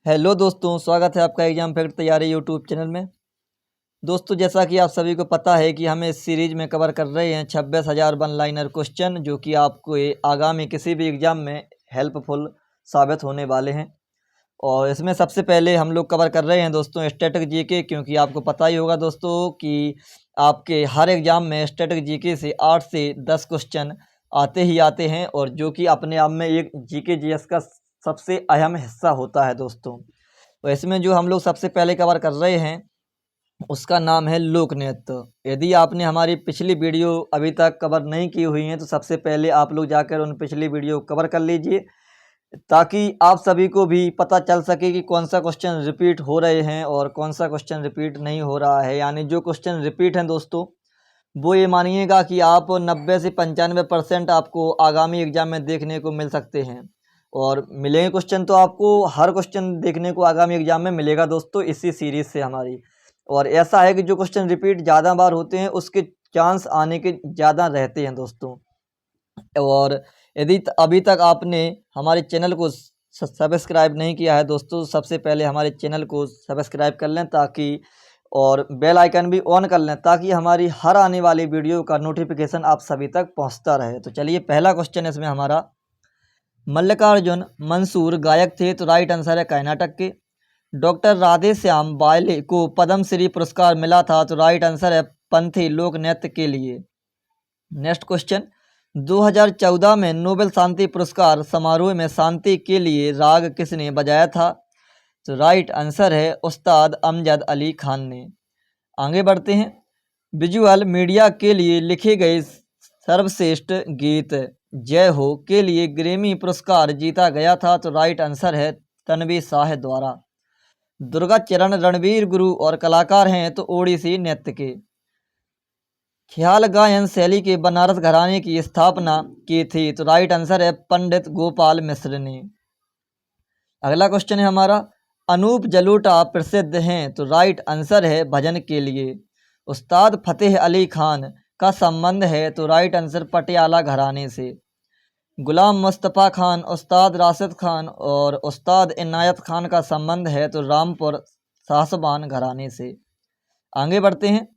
Hello दोस्तों, स्वागत है आपका एग्जाम फैक्ट तैयारी यूट्यूब चैनल में। दोस्तों, जैसा कि आप सभी को पता है कि हम इस सीरीज में कवर कर रहे हैं 26,000 वन लाइनर क्वेश्चन, जो कि आपको आगामी किसी भी एग्ज़ाम में हेल्पफुल साबित होने वाले हैं। और इसमें सबसे पहले हम लोग कवर कर रहे हैं दोस्तों स्टैटिक जीके, क्योंकि आपको पता ही होगा दोस्तों कि आपके हर एग्ज़ाम में स्टैटिक जीके से 8 से 10 क्वेश्चन आते ही आते हैं, और जो कि अपने आप में एक जीके जीएस का सबसे अहम हिस्सा होता है दोस्तों। तो इसमें जो हम लोग सबसे पहले कवर कर रहे हैं उसका नाम है लोक नृत्य। यदि आपने हमारी पिछली वीडियो अभी तक कवर नहीं की हुई है तो सबसे पहले आप लोग जाकर उन पिछली वीडियो कवर कर लीजिए, ताकि आप सभी को भी पता चल सके कि कौन सा क्वेश्चन रिपीट हो रहे हैं और कौन सा क्वेश्चन रिपीट नहीं हो रहा है। यानी जो क्वेश्चन रिपीट हैं दोस्तों, वो ये मानिएगा कि आप 90 से 95% आपको आगामी एग्जाम में देखने को मिल सकते हैं। और मिलेंगे क्वेश्चन तो आपको हर क्वेश्चन देखने को आगामी एग्जाम में मिलेगा दोस्तों, इसी सीरीज से हमारी। और ऐसा है कि जो क्वेश्चन रिपीट ज़्यादा बार होते हैं उसके चांस आने के ज़्यादा रहते हैं दोस्तों। और यदि अभी तक आपने हमारे चैनल को सब्सक्राइब नहीं किया है दोस्तों, सबसे पहले हमारे चैनल को सब्सक्राइब कर लें, ताकि और बेल आइकन भी ऑन कर लें, ताकि हमारी हर आने वाली वीडियो का नोटिफिकेशन आप सभी तक पहुंचता रहे। तो चलिए, पहला क्वेश्चन इसमें हमारा, मल्लिकार्जुन मंसूर गायक थे, तो राइट आंसर है कर्नाटक के। डॉक्टर राधे श्याम बायले को पद्मश्री पुरस्कार मिला था, तो राइट आंसर है पंथी लोक नृत्य के लिए। नेक्स्ट क्वेश्चन, 2014 में नोबेल शांति पुरस्कार समारोह में शांति के लिए राग किसने बजाया था? तो राइट आंसर है उस्ताद अमजद अली खान ने। आगे बढ़ते हैं, विजुअल मीडिया के लिए लिखे गए सर्वश्रेष्ठ गीत जय हो के लिए ग्रैमी पुरस्कार जीता गया था, तो राइट आंसर है तन्वी शाह द्वारा। दुर्गा चरण रणवीर गुरु और कलाकार हैं, तो ओडिसी नृत्य के। ख्याल गायन शैली के बनारस घराने की स्थापना की थी, तो राइट आंसर है पंडित गोपाल मिश्र ने। अगला क्वेश्चन है हमारा, अनूप जलोटा प्रसिद्ध हैं, तो राइट आंसर है भजन के लिए। उस्ताद फतेह अली खान का संबंध है, तो राइट आंसर पटियाला घराने से। गुलाम मुस्तफ़ा खान, उस्ताद राशिद खान और उस्ताद इनायत खान का संबंध है, तो रामपुर सासबान घराने से। आगे बढ़ते हैं,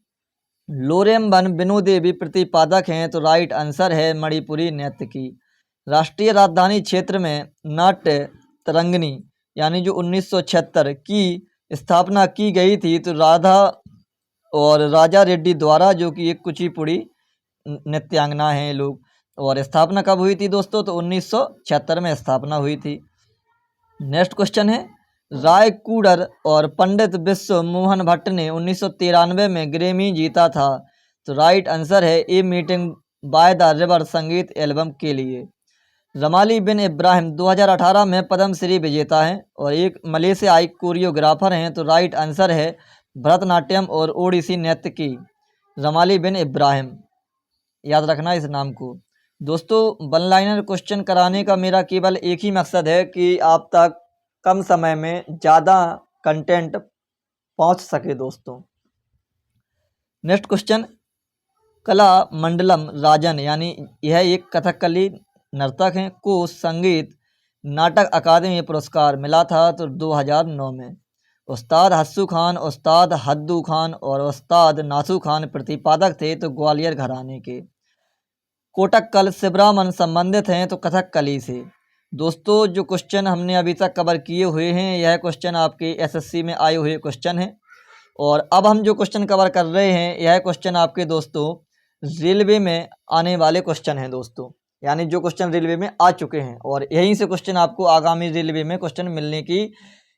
लोरेम्बन बिनु देवी प्रतिपादक हैं, तो राइट आंसर है मणिपुरी नृत्य की। राष्ट्रीय राजधानी क्षेत्र में नाट्य तरंगिणी यानी जो 1976 की स्थापना की गई थी, तो राधा और राजा रेड्डी द्वारा, जो कि एक कुचिपुड़ी नृत्यांगना हैं लोग। और स्थापना कब हुई थी दोस्तों? तो 1976 में स्थापना हुई थी। नेक्स्ट क्वेश्चन है, राय कूडर और पंडित विश्व मोहन भट्ट ने 1993 में ग्रैमी जीता था, तो राइट आंसर है a meeting by the river संगीत एल्बम के लिए। रमाली बिन इब्राहिम 2018 में पद्मश्री विजेता हैं और एक मलेशियाई कोरियोग्राफर हैं, तो राइट आंसर है भरतनाट्यम और ओडिसी नृत्य की रमाली बिन इब्राहिम। याद रखना इस नाम को दोस्तों। वन लाइनर क्वेश्चन कराने का मेरा केवल एक ही मकसद है कि आप तक कम समय में ज़्यादा कंटेंट पहुंच सके दोस्तों। नेक्स्ट क्वेश्चन, कला मंडलम राजन यानी यह एक कथकली नर्तक हैं को संगीत नाटक अकादमी पुरस्कार मिला था, तो 2009 में। उस्ताद हस्सू खान, उस्ताद हद्दू खान और उस्ताद नासू खान प्रतिपादक थे, तो ग्वालियर घराने के। कोटक्कल शिवरामन संबंधित हैं, तो कथकली से। दोस्तों, जो क्वेश्चन हमने अभी तक कवर किए हुए हैं, यह क्वेश्चन आपके एसएससी में आए हुए क्वेश्चन हैं। और अब हम जो क्वेश्चन कवर कर रहे हैं, यह क्वेश्चन आपके दोस्तों रेलवे में आने वाले क्वेश्चन हैं दोस्तों। यानी जो क्वेश्चन रेलवे में आ चुके हैं, और यहीं से क्वेश्चन आपको आगामी रेलवे में क्वेश्चन मिलने की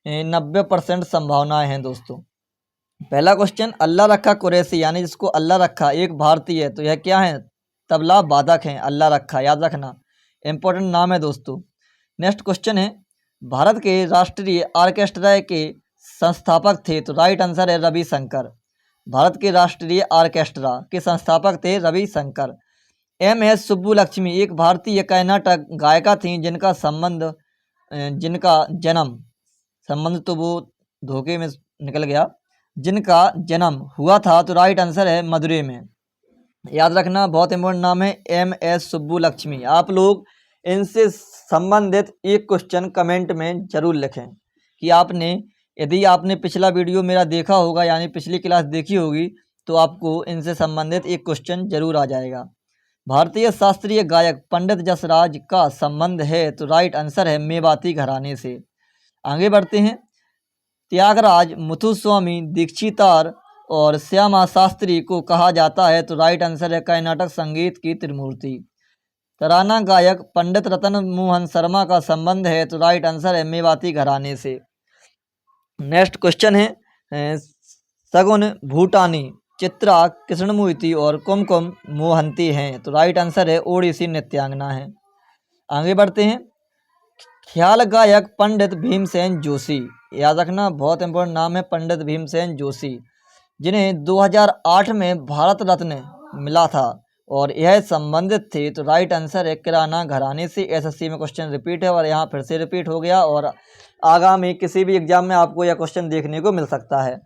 90% संभावनाएं हैं दोस्तों। पहला क्वेश्चन, अल्लाह रखा कुरैशी यानी जिसको अल्लाह रखा एक भारतीय है, तो यह क्या है? तबला वादक हैं अल्लाह रखा, याद रखना, इंपॉर्टेंट नाम है दोस्तों। नेक्स्ट क्वेश्चन है, भारत के राष्ट्रीय ऑर्केस्ट्रा के संस्थापक थे, तो राइट आंसर है रविशंकर। भारत के राष्ट्रीय ऑर्केस्ट्रा के संस्थापक थे रविशंकर। एम.एस. सुब्बुलक्ष्मी एक भारतीय कर्नाटक गायिका थीं, जिनका संबंध तो वो धोखे में निकल गया, जिनका जन्म हुआ था, तो राइट आंसर है मदुरै में। याद रखना, बहुत इंपॉर्टेंट नाम है एम.एस. सुब्बुलक्ष्मी। आप लोग इनसे संबंधित एक क्वेश्चन कमेंट में जरूर लिखें। कि यदि आपने पिछला वीडियो मेरा देखा होगा यानी पिछली क्लास देखी होगी तो आपको इनसे संबंधित एक क्वेश्चन जरूर आ जाएगा। भारतीय शास्त्रीय गायक पंडित जसराज का संबंध है, तो राइट आंसर है मेवाती घराने से। आगे बढ़ते हैं। त्यागराज, मुथुस्वामी दीक्षितार और श्यामा शास्त्री को कहा जाता है, तो राइट आंसर है कर्नाटक संगीत की त्रिमूर्ति। तराना गायक पंडित रतन मोहन शर्मा का संबंध है, तो राइट आंसर है मेवाती घराने से। नेक्स्ट क्वेश्चन है सगुन भूटानी, चित्रा कृष्णमूर्ति और कुमकुम मोहंती हैं, तो राइट आंसर है ओडिसी नृत्यांगना है। आगे बढ़ते हैं। ख्याल गायक पंडित भीमसेन जोशी, याद रखना बहुत इंपॉर्टेंट नाम है पंडित भीमसेन जोशी, जिन्हें 2008 में भारत रत्न मिला था और यह संबंधित थे, तो राइट आंसर है किराना घराने से। एसएससी में क्वेश्चन रिपीट है और यहाँ फिर से रिपीट हो गया और आगामी किसी भी एग्जाम में आपको यह क्वेश्चन देखने को मिल सकता है।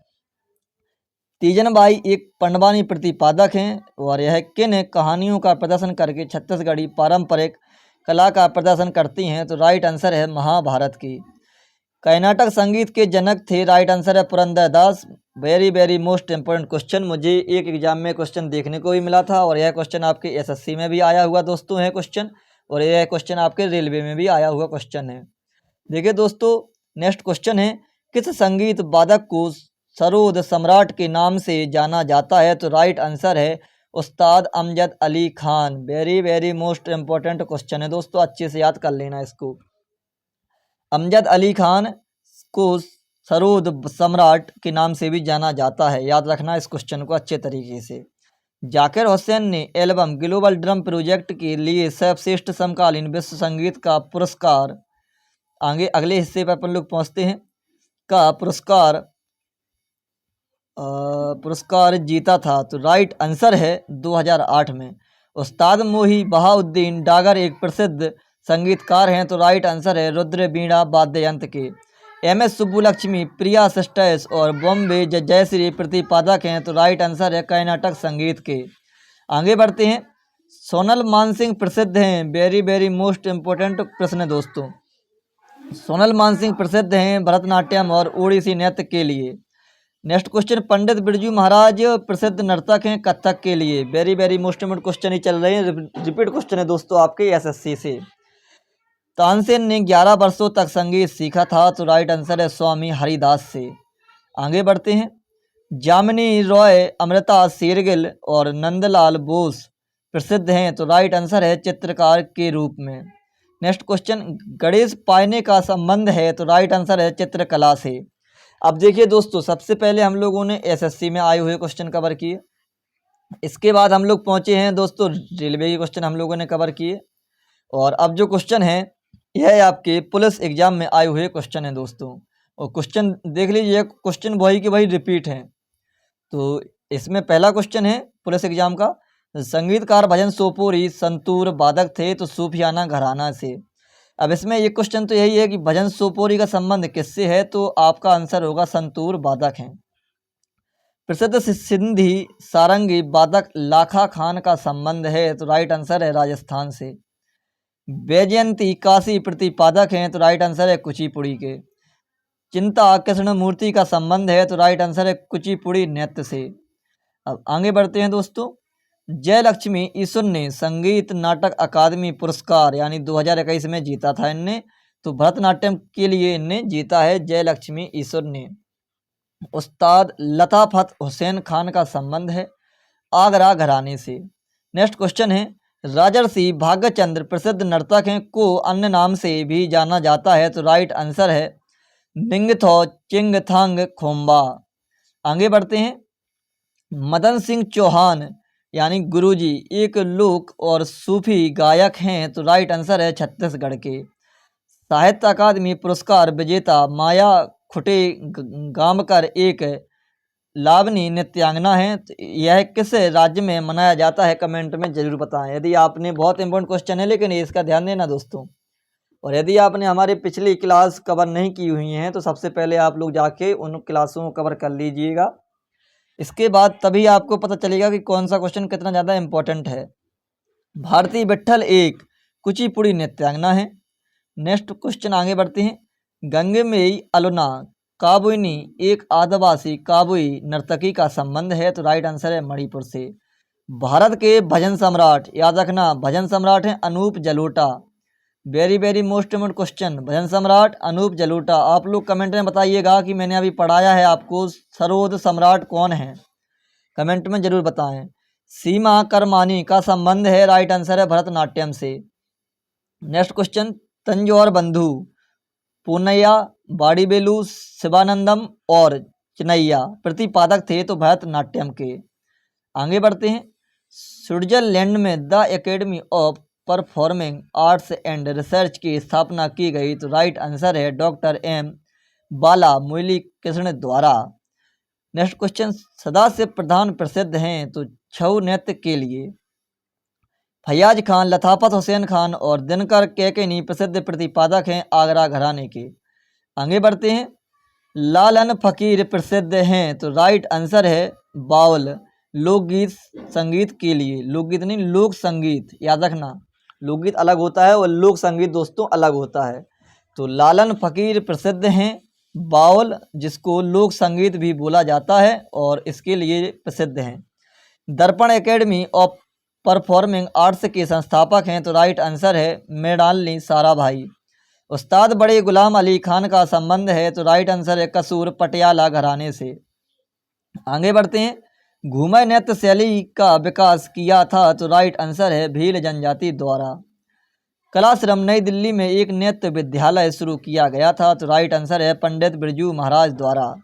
तीजनबाई एक पंडवानी प्रतिपादक हैं और यह किन कहानियों का प्रदर्शन करके छत्तीसगढ़ी पारंपरिक कला का प्रदर्शन करती हैं, तो राइट आंसर है महाभारत की। कर्नाटक संगीत के जनक थे, राइट आंसर है Purandara Dasa. Very very most important question, मुझे एक एग्जाम में क्वेश्चन देखने को भी मिला था और यह क्वेश्चन आपके एसएससी में भी आया हुआ दोस्तों है क्वेश्चन, और यह क्वेश्चन आपके रेलवे में भी आया हुआ क्वेश्चन है। देखिए दोस्तों, नेक्स्ट क्वेश्चन है किस संगीत वादक को सरोद सम्राट के नाम से जाना जाता है, तो राइट आंसर है उस्ताद Amjad Ali Khan. Very very most important question है दोस्तों, अच्छे से याद कर लेना इसको। अमजद अली खान को सरोद सम्राट के नाम से भी जाना जाता है, याद रखना इस क्वेश्चन को अच्छे तरीके से। जाकिर हुसैन ने एल्बम ग्लोबल ड्रम प्रोजेक्ट के लिए सर्वश्रेष्ठ समकालीन विश्व संगीत का पुरस्कार, आगे अगले हिस्से पर अपन लोग पहुँचते हैं, का पुरस्कार जीता था, तो राइट आंसर है 2008 में। उस्ताद मोही बहाउद्दीन डागर एक प्रसिद्ध संगीतकार हैं, तो राइट आंसर है रुद्र बीणा वाद्य यंत्र के। एमएस सुब्बुलक्ष्मी प्रिया सिस्टर्स और बॉम्बे जयश्री प्रतिपादक हैं, तो राइट आंसर है कर्नाटक संगीत के। आगे बढ़ते हैं। सोनल मानसिंह प्रसिद्ध हैं, वेरी वेरी मोस्ट इंपोर्टेंट प्रश्न है दोस्तों। सोनल मानसिंह प्रसिद्ध हैं भरतनाट्यम और ओडिसी नृत्य के लिए। नेक्स्ट क्वेश्चन, पंडित बिरजू महाराज प्रसिद्ध नर्तक हैं कथक के लिए। Very very most important question ही चल रहे हैं, रिपीट क्वेश्चन है दोस्तों आपके एसएससी से। तानसेन ने 11 वर्षों तक संगीत सीखा था, तो राइट आंसर है स्वामी हरिदास से। आगे बढ़ते हैं। जामिनी रॉय, अमृता शेरगिल और नंदलाल बोस प्रसिद्ध हैं, तो राइट आंसर है चित्रकार के रूप में। नेक्स्ट क्वेश्चन, गणेश पायने का संबंध है, तो राइट आंसर है चित्रकला से। अब देखिए दोस्तों, सबसे पहले हम लोगों ने एसएससी में आए हुए क्वेश्चन कवर किए, इसके बाद हम लोग पहुंचे हैं दोस्तों रेलवे के क्वेश्चन हम लोगों ने कवर किए, और अब जो क्वेश्चन है यह आपके पुलिस एग्जाम में आए हुए क्वेश्चन है दोस्तों। और क्वेश्चन देख लीजिए, क्वेश्चन वही के वही रिपीट हैं। तो इसमें पहला क्वेश्चन है पुलिस एग्जाम का, संगीतकार भजन सोपोरी संतूर वादक थे, तो सूफियाना घराना से। अब इसमें ये क्वेश्चन तो यही है कि भजन सोपोरी का संबंध किससे है, तो आपका आंसर होगा संतूर वादक हैं। प्रसिद्ध सिंधी सारंगी वादक लाखा खान का संबंध है, तो राइट आंसर है राजस्थान से। वैजयंती काशी प्रतिपादक हैं, तो राइट आंसर है कुचिपुड़ी के। चिंता कृष्णमूर्ति का संबंध है, तो राइट आंसर है कुचिपुड़ी नृत्य से। अब आगे बढ़ते हैं दोस्तों। जयलक्ष्मी ईश्वर ने संगीत नाटक अकादमी पुरस्कार यानी 2021 में जीता था इनने, तो भरतनाट्यम के लिए इनने जीता है जयलक्ष्मी ईश्वर ने। उस्ताद लताफत हुसैन खान का संबंध है आगरा घराने से। नेक्स्ट क्वेश्चन है, राजर्षि भाग्यचंद्र प्रसिद्ध नर्तक हैं को अन्य नाम से भी जाना जाता है, तो राइट आंसर है निंगथो चिंगथांग खोम्बा। आगे बढ़ते हैं। मदन सिंह चौहान यानी गुरुजी एक लोक और सूफी गायक हैं, तो राइट आंसर है छत्तीसगढ़ के। साहित्य अकादमी पुरस्कार विजेता माया खुटे गामकर एक लावनी नृत्यांगना है, तो यह किस राज्य में मनाया जाता है, कमेंट में जरूर बताएं। यदि आपने, बहुत इंपॉर्टेंट क्वेश्चन है लेकिन इसका ध्यान देना दोस्तों, और यदि आपने हमारी पिछली क्लास कवर नहीं की हुई हैं तो सबसे पहले आप लोग जाके उन क्लासों को कवर कर लीजिएगा, इसके बाद तभी आपको पता चलेगा कि कौन सा क्वेश्चन कितना ज़्यादा इम्पोर्टेंट है। भारती विट्ठल एक कुचिपुड़ी नृत्यांगना है। नेक्स्ट क्वेश्चन आगे बढ़ते हैं। गंगेमेई अलोना काबुइनी एक आदिवासी काबुई नर्तकी का संबंध है, तो राइट आंसर है मणिपुर से। भारत के भजन सम्राट, याद रखना भजन सम्राट है Anup Jalota. Very very most important question, भजन सम्राट अनूप जलोटा। आप लोग कमेंट में बताइएगा कि मैंने अभी पढ़ाया है आपको, सरोद सम्राट कौन है, कमेंट में जरूर बताएं। सीमा करमानी का संबंध है, राइट आंसर है भरतनाट्यम से। नेक्स्ट क्वेश्चन, तंजौर बंधु पूनैया, बाड़ीबेलू, शिवानंदम और चिनैया प्रतिपादक थे, तो भरतनाट्यम के। आगे बढ़ते हैं। स्विट्जरलैंड में the academy of performing arts and research की स्थापना की गई, तो राइट आंसर है डॉक्टर एम बाला मुरली कृष्ण द्वारा। नेक्स्ट क्वेश्चन, सदा से प्रधान प्रसिद्ध हैं, तो छऊ नृत्य के लिए फैयाज खान, लताफत हुसैन खान और दिनकर केकनी प्रसिद्ध प्रतिपादक हैं आगरा घराने के। आगे बढ़ते हैं। लालन फकीर प्रसिद्ध हैं, तो राइट आंसर है बाउल, लोकगीत संगीत के लिए। लोकगीत नहीं, लोक संगीत, याद रखना लोकगीत अलग होता है और लोक संगीत दोस्तों अलग होता है। तो लालन फकीर प्रसिद्ध हैं बाउल, जिसको लोक संगीत भी बोला जाता है और इसके लिए प्रसिद्ध हैं। दर्पण एकेडमी ऑफ परफॉर्मिंग आर्ट्स के संस्थापक हैं, तो राइट आंसर है मृणालिनी साराभाई। उस्ताद बड़े गुलाम अली खान का संबंध है, तो राइट आंसर है कसूर पटियाला घराने से। आगे बढ़ते हैं। घूमर नृत्य शैली का विकास किया था, तो राइट आंसर है भील जनजाति द्वारा। कलाश्रम नई दिल्ली में एक नृत्य विद्यालय शुरू किया गया था, तो राइट आंसर है पंडित बिरजू महाराज द्वारा।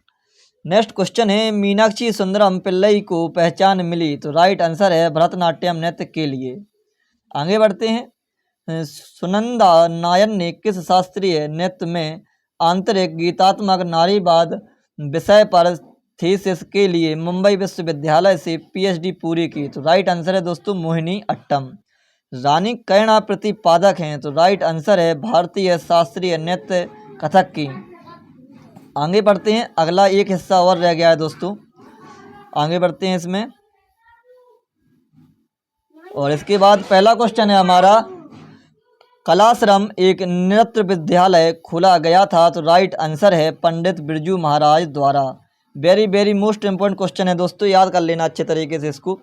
नेक्स्ट क्वेश्चन है, मीनाक्षी सुंदरम पिल्लई को पहचान मिली, तो राइट आंसर है भरतनाट्यम नृत्य के लिए। आगे बढ़ते हैं। सुनंदा नायर ने किस शास्त्रीय नृत्य में आंतरिक गीतात्मक नारीवाद विषय पर थीसिस के लिए मुंबई विश्वविद्यालय से पीएचडी पूरी की, तो राइट आंसर है दोस्तों मोहिनी अट्टम। रानी कैणा प्रतिपादक हैं, तो राइट आंसर है भारतीय शास्त्रीय नृत्य कथक की। आगे बढ़ते हैं। अगला एक हिस्सा और रह गया है दोस्तों, आगे बढ़ते हैं इसमें। और इसके बाद पहला क्वेश्चन है हमारा, कलाश्रम एक नृत्य विद्यालय खोला गया था, तो राइट आंसर है पंडित बिरजू महाराज द्वारा। Very very most important question है दोस्तों, याद कर लेना अच्छे तरीके से इसको।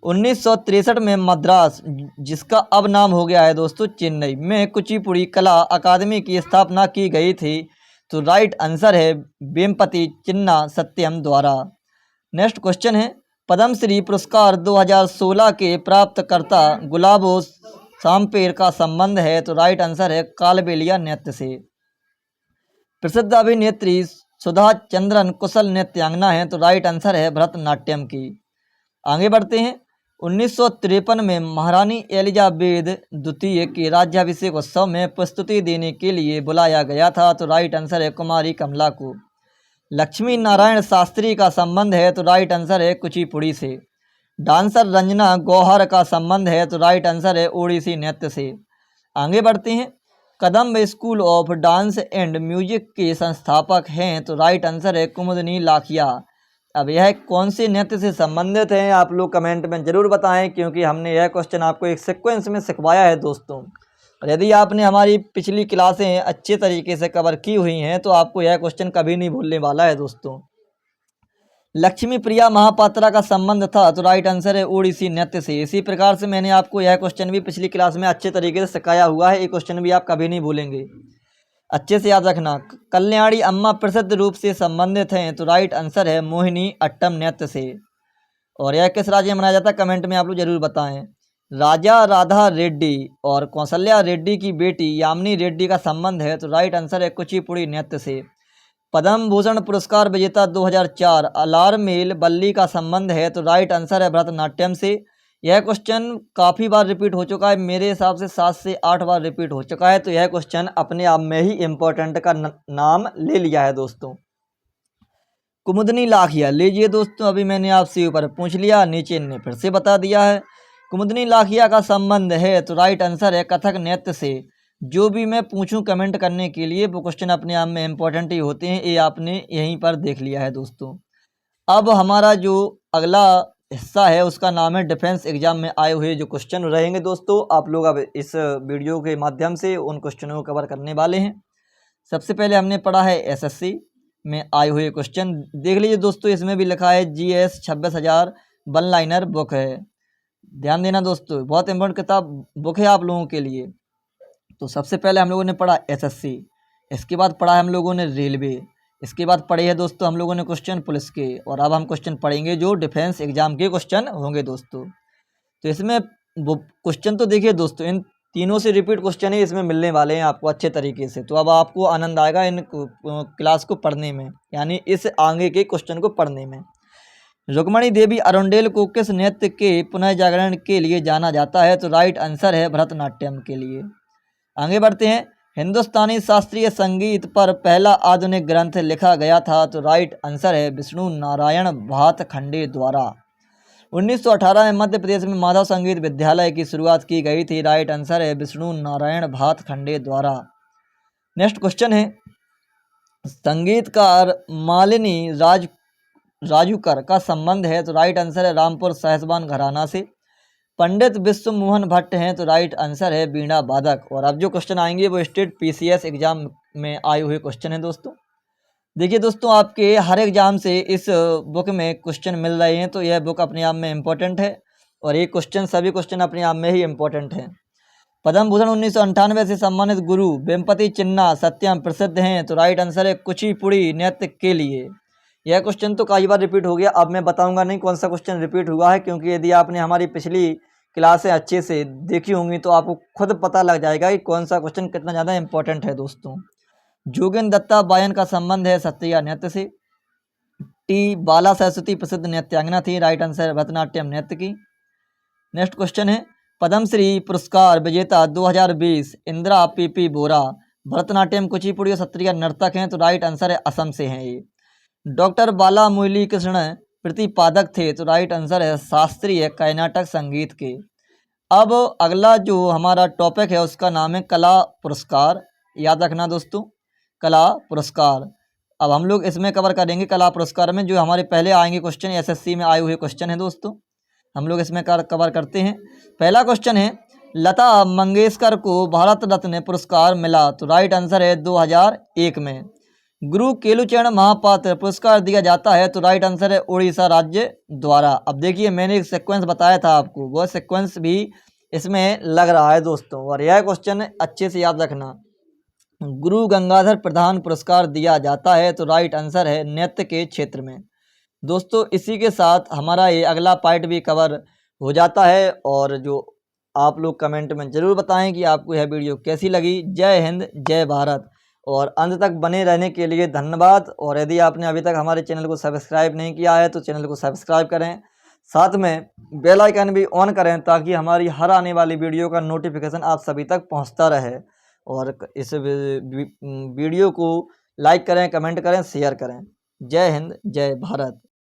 1963 में मद्रास, जिसका अब नाम हो गया है दोस्तों चेन्नई, में कुचिपुड़ी कला अकादमी की स्थापना की गई थी, तो राइट आंसर है वेम्पति चिन्ना सत्यम द्वारा। नेक्स्ट क्वेश्चन है, पद्मश्री पुरस्कार 2016 के प्राप्तकर्ता गुलाबो सांपेर का संबंध है, तो राइट आंसर है कालबेलिया नृत्य से। प्रसिद्ध अभिनेत्री सुधा चंद्रन कुशल नृत्यांगना है, तो राइट आंसर है भरतनाट्यम की। आगे बढ़ते हैं। 1953 में महारानी एलिजाबेथ द्वितीय के राज्याभिषेक उत्सव में प्रस्तुति देने के लिए बुलाया गया था, तो राइट आंसर है कुमारी कमला को। लक्ष्मी नारायण शास्त्री का संबंध है, तो राइट आंसर है कुचिपुड़ी से। डांसर रंजना गौहर का संबंध है, तो राइट आंसर है ओडिसी नृत्य से। आगे बढ़ते हैं। Kadamb school of dance and music के संस्थापक हैं, तो राइट आंसर है कुमुदनी लाखिया। अब यह कौन से नृत्य से संबंधित हैं, आप लोग कमेंट में ज़रूर बताएं, क्योंकि हमने यह क्वेश्चन आपको एक सीक्वेंस में सिखवाया है दोस्तों। और यदि आपने हमारी पिछली क्लासें अच्छे तरीके से कवर की हुई हैं, तो आपको यह क्वेश्चन कभी नहीं भूलने वाला है दोस्तों। लक्ष्मी प्रिया महापात्रा का संबंध था, तो राइट आंसर है ओडिसी नृत्य से। इसी प्रकार से मैंने आपको यह क्वेश्चन भी पिछली क्लास में अच्छे तरीके से सिखाया हुआ है, ये क्वेश्चन भी आप कभी नहीं भूलेंगे, अच्छे से याद रखना। कल्याणी अम्मा प्रसिद्ध रूप से संबंधित हैं, तो राइट आंसर है मोहिनी अट्टम नृत्य से। और यह किस राज्य में मनाया जाता है, कमेंट में आप लोग जरूर बताएं। राजा राधा रेड्डी और कौशल्या रेड्डी की बेटी यामिनी रेड्डी का संबंध है, तो राइट आंसर है कुचिपुड़ी नृत्य से। पद्म भूषण पुरस्कार विजेता 2004 अलारमेल बल्ली का संबंध है, तो राइट आंसर है भरतनाट्यम से। यह क्वेश्चन काफ़ी बार रिपीट हो चुका है, मेरे हिसाब से 7 से 8 बार रिपीट हो चुका है, तो यह क्वेश्चन अपने आप में ही इम्पोर्टेंट का नाम ले लिया है दोस्तों। कुमुदनी लाखिया, लीजिए दोस्तों, अभी मैंने आपसे ऊपर पूछ लिया, नीचे ने फिर से बता दिया है। कुमुदनी लाखिया का संबंध है, तो राइट आंसर है कथक नृत्य से। जो भी मैं पूछूं कमेंट करने के लिए, वो क्वेश्चन अपने आप में इम्पोर्टेंट ही होते हैं, ये आपने यहीं पर देख लिया है दोस्तों। अब हमारा जो अगला हिस्सा है उसका नाम है डिफेंस एग्जाम में आए हुए जो क्वेश्चन रहेंगे दोस्तों। आप लोग अब इस वीडियो के माध्यम से उन क्वेश्चनों को कवर करने वाले हैं। सबसे पहले हमने पढ़ा है एसएससी में आए हुए क्वेश्चन। देख लीजिए दोस्तों, इसमें भी लिखा है जीएस 26,000 वन लाइनर बुक है। ध्यान देना दोस्तों, बहुत इंपॉर्टेंट किताब बुक है आप लोगों के लिए। तो सबसे पहले हम लोगों ने पढ़ा एसएससी, इसके बाद पढ़ा है हम लोगों ने रेलवे, इसके बाद पढ़े है दोस्तों हम लोगों ने क्वेश्चन पुलिस के, और अब हम क्वेश्चन पढ़ेंगे जो डिफेंस एग्जाम के क्वेश्चन होंगे दोस्तों। तो इसमें वो क्वेश्चन तो देखिए दोस्तों, इन तीनों से रिपीट क्वेश्चन ही इसमें मिलने वाले हैं आपको अच्छे तरीके से। तो अब आपको आनंद आएगा इन क्लास को पढ़ने में, यानी इस आगे के क्वेश्चन को पढ़ने में। रुक्मणी देवी अरुंडेल को किस नृत्य के पुनः जागरण के लिए जाना जाता है? तो राइट आंसर है भरतनाट्यम के लिए। आगे बढ़ते हैं। हिंदुस्तानी शास्त्रीय संगीत पर पहला आधुनिक ग्रंथ लिखा गया था? तो राइट आंसर है विष्णु नारायण भातखंडे द्वारा। 1918 में मध्य प्रदेश में माधव संगीत विद्यालय की शुरुआत की गई थी। राइट आंसर है विष्णु नारायण भातखंडे द्वारा। नेक्स्ट क्वेश्चन है, संगीतकार मालिनी राजूकर का संबंध है? तो राइट आंसर है रामपुर साहिबान घराना से। पंडित विश्व मोहन भट्ट हैं? तो राइट आंसर है बीणा वादक। और अब जो क्वेश्चन आएंगे वो स्टेट पीसीएस एग्जाम में आए हुए क्वेश्चन हैं दोस्तों। देखिए दोस्तों, आपके हर एग्जाम से इस बुक में क्वेश्चन मिल रहे हैं, तो यह बुक अपने आप में इम्पोर्टेंट है, और ये क्वेश्चन सभी क्वेश्चन अपने आप में ही इम्पोर्टेंट हैं। पद्म भूषण 1998 से सम्मानित गुरु वेम्पति चिन्ना सत्यम प्रसिद्ध हैं? तो राइट आंसर है कुचिपुड़ी नृत्य के लिए। यह क्वेश्चन तो कई बार रिपीट हो गया, अब मैं बताऊंगा नहीं कौन सा क्वेश्चन रिपीट हुआ है, क्योंकि यदि आपने हमारी पिछली क्लासें अच्छे से देखी होंगी तो आपको खुद पता लग जाएगा कि कौन सा क्वेश्चन कितना ज़्यादा इंपॉर्टेंट है दोस्तों। जोगेंद्र दत्ता बायन का संबंध है सत्रिया नृत्य से। टी बाला सरस्वती प्रसिद्ध नृत्यांगना थी। राइट आंसर है भरतनाट्यम नृत्य की। नेक्स्ट क्वेश्चन है, पद्मश्री पुरस्कार विजेता 2020 इंदिरा पीपी बोरा भरतनाट्यम कुचिपुड़ी और सत्रिया नर्तक हैं? तो राइट आंसर है असम से हैं ये। डॉक्टर बाला मुरली कृष्ण प्रतिपादक थे? तो राइट आंसर है शास्त्रीय कर्नाटक संगीत के। अब अगला जो हमारा टॉपिक है उसका नाम है कला पुरस्कार। याद रखना दोस्तों, कला पुरस्कार। अब हम लोग इसमें कवर करेंगे कला पुरस्कार में जो हमारे पहले आएंगे क्वेश्चन, एसएससी में आए हुए क्वेश्चन हैं दोस्तों, हम लोग इसमें कवर करते हैं। पहला क्वेश्चन है, लता मंगेशकर को भारत रत्न पुरस्कार मिला? तो राइट आंसर है 2001 में। गुरु केलुचरण महापात्र पुरस्कार दिया जाता है? तो राइट आंसर है उड़ीसा राज्य द्वारा। अब देखिए, मैंने एक सीक्वेंस बताया था आपको, वह सीक्वेंस भी इसमें लग रहा है दोस्तों, और यह क्वेश्चन अच्छे से याद रखना। गुरु गंगाधर प्रधान पुरस्कार दिया जाता है? तो राइट आंसर है नृत्य के क्षेत्र में। दोस्तों, इसी के साथ हमारा ये अगला पार्ट भी कवर हो जाता है, और जो आप लोग कमेंट में ज़रूर बताएं कि आपको यह वीडियो कैसी लगी। जय हिंद, जय भारत, और अंत तक बने रहने के लिए धन्यवाद। और यदि आपने अभी तक हमारे चैनल को सब्सक्राइब नहीं किया है तो चैनल को सब्सक्राइब करें, साथ में बेल आइकन भी ऑन करें ताकि हमारी हर आने वाली वीडियो का नोटिफिकेशन आप सभी तक पहुंचता रहे। और इस वीडियो को लाइक करें, कमेंट करें, शेयर करें। जय हिंद, जय भारत।